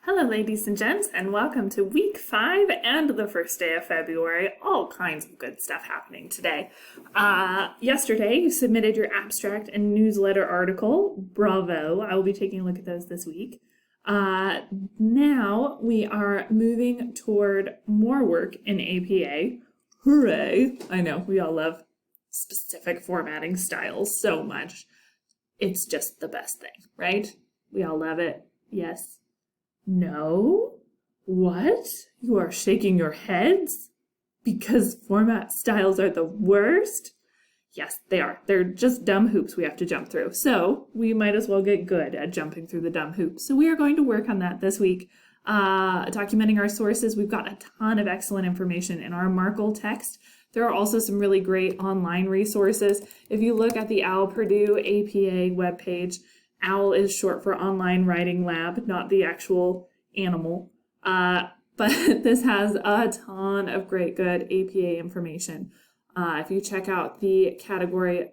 Hello ladies and gents, and welcome to week 5 and the first day of February. All kinds of good stuff happening today. Yesterday you submitted your abstract and newsletter article. Bravo. I will be taking a look at those this week. Now we are moving toward more work in APA. Hooray! I know, we all love specific formatting styles so much. It's just the best thing, right? We all love it. Yes. No? What? You are shaking your heads? Because format styles are the worst? Yes, they are. They're just dumb hoops we have to jump through. So we might as well get good at jumping through the dumb hoops. So we are going to work on that this week. Documenting our sources. We've got a ton of excellent information in our Markle text. There are also some really great online resources. If you look at the OWL Purdue APA webpage, OWL is short for Online Writing Lab, not the actual animal. But this has a ton of great good APA information. If you check out the category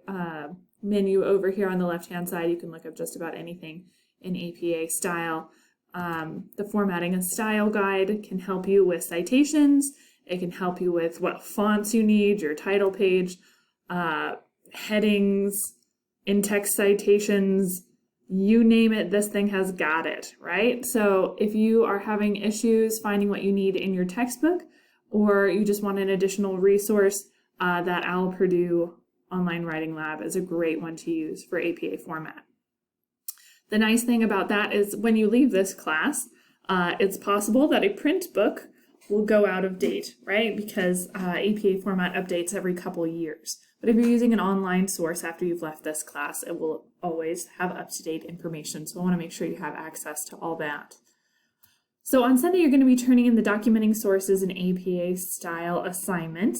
menu over here on the left-hand side, you can look up just about anything in APA style. The Formatting and Style Guide can help you with citations. It can help you with what fonts you need, your title page, headings, in-text citations, you name it, this thing has got it, right? So if you are having issues finding what you need in your textbook, or you just want an additional resource, that OWL Purdue Online Writing Lab is a great one to use for APA format. The nice thing about that is when you leave this class, it's possible that a print book will go out of date, right? Because APA format updates every couple years. But if you're using an online source after you've left this class, it will always have up-to-date information. So I want to make sure you have access to all that. So on Sunday, you're going to be turning in the Documenting Sources in APA style assignment.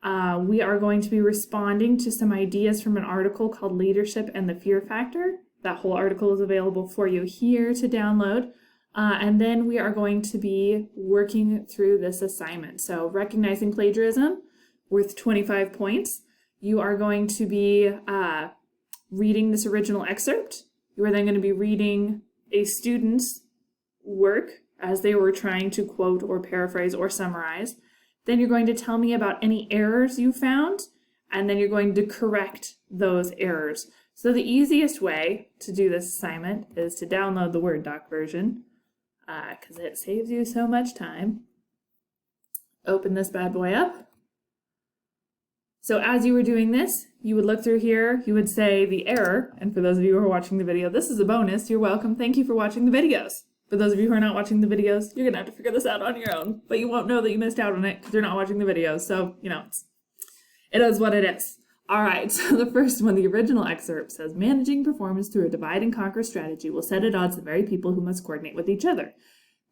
We are going to be responding to some ideas from an article called Leadership and the Fear Factor. That whole article is available for you here to download. And then we are going to be working through this assignment. So recognizing plagiarism worth 25 points. You are going to be reading this original excerpt. You are then going to be reading a student's work as they were trying to quote or paraphrase or summarize. Then you're going to tell me about any errors you found, and then you're going to correct those errors. So the easiest way to do this assignment is to download the Word doc version, because it saves you so much time. Open this bad boy up. So as you were doing this, you would look through here, you would say the error, and for those of you who are watching the video, this is a bonus, you're welcome, thank you for watching the videos. For those of you who are not watching the videos, you're gonna have to figure this out on your own, but you won't know that you missed out on it because you're not watching the videos, so, you know, it is what it is. All right, so the first one, the original excerpt says, managing performance through a divide and conquer strategy will set at odds the very people who must coordinate with each other.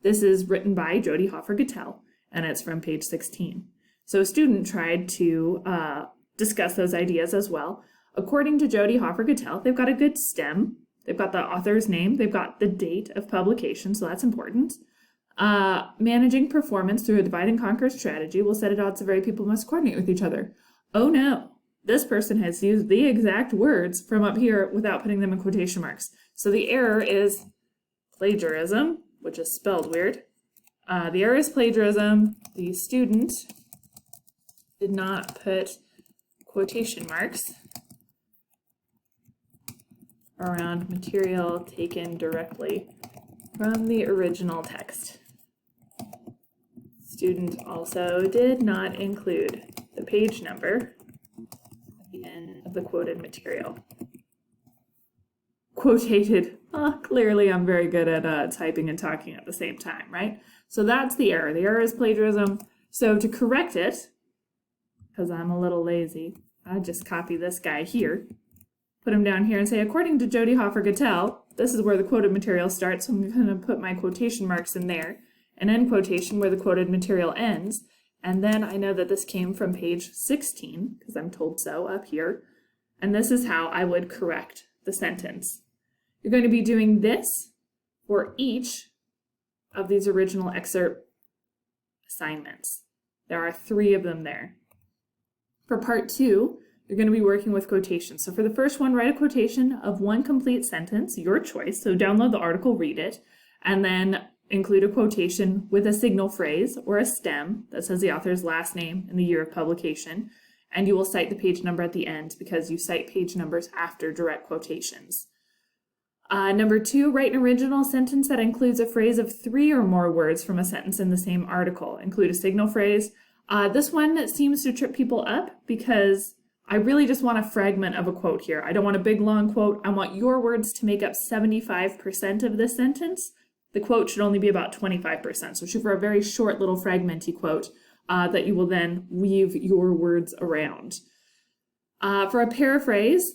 This is written by Jody Hoffer-Gattel, and it's from page 16. So a student tried to discuss those ideas as well. According to Jody Hoffer-Gattel, they've got a good stem. They've got the author's name. They've got the date of publication, so that's important. Managing performance through a divide and conquer strategy will set at odds the very people who must coordinate with each other. Oh no, this person has used the exact words from up here without putting them in quotation marks. So the error is plagiarism, which is spelled weird. The error is plagiarism. The student did not put quotation marks around material taken directly from the original text. Student also did not include the page number at the end of the quoted material. Quotated. Clearly I'm very good at typing and talking at the same time, right? So that's the error. The error is plagiarism. So to correct it, because I'm a little lazy, I just copy this guy here, put him down here and say, according to Jody Hoffer-Gattel, this is where the quoted material starts, so I'm going to put my quotation marks in there, an end quotation where the quoted material ends, and then I know that this came from page 16, because I'm told so up here, and this is how I would correct the sentence. You're going to be doing this for each of these original excerpt assignments. There are 3 of them there. For part 2, you're going to be working with quotations. So for the first one, write a quotation of one complete sentence, your choice. So download the article, read it, and then include a quotation with a signal phrase or a stem that says the author's last name and the year of publication, and you will cite the page number at the end because you cite page numbers after direct quotations. Number 2, write an original sentence that includes a phrase of 3 or more words from a sentence in the same article. Include a signal phrase. This one seems to trip people up because I really just want a fragment of a quote here. I don't want a big long quote. I want your words to make up 75% of this sentence. The quote should only be about 25%. So shoot for a very short little fragmenty quote that you will then weave your words around. For a paraphrase,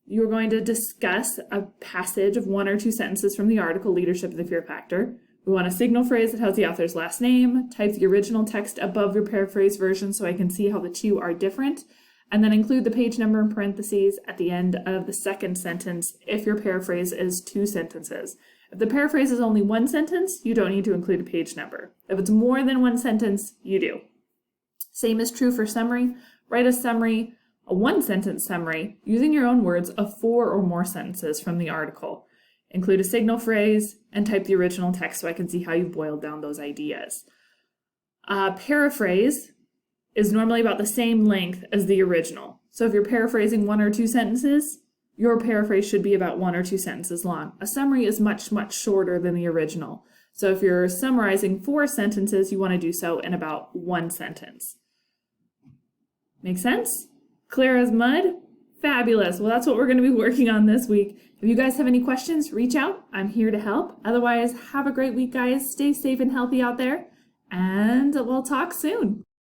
you're going to discuss a passage of 1 or 2 sentences from the article, Leadership of the Fear Factor. We want a signal phrase that has the author's last name. Type the original text above your paraphrase version so I can see how the two are different. And then include the page number in parentheses at the end of the second sentence if your paraphrase is 2 sentences. If the paraphrase is only 1 sentence, you don't need to include a page number. If it's more than 1 sentence, you do. Same is true for summary. Write a summary, a 1-sentence summary, using your own words of 4 or more sentences from the article. Include a signal phrase and type the original text so I can see how you boiled down those ideas. Paraphrase is normally about the same length as the original. So if you're paraphrasing 1 or 2 sentences, your paraphrase should be about 1 or 2 sentences long. A summary is much, much shorter than the original. So if you're summarizing 4 sentences, you want to do so in about 1 sentence. Make sense? Clear as mud? Fabulous. Well, that's what we're going to be working on this week. If you guys have any questions, reach out. I'm here to help. Otherwise, have a great week, guys. Stay safe and healthy out there, and we'll talk soon.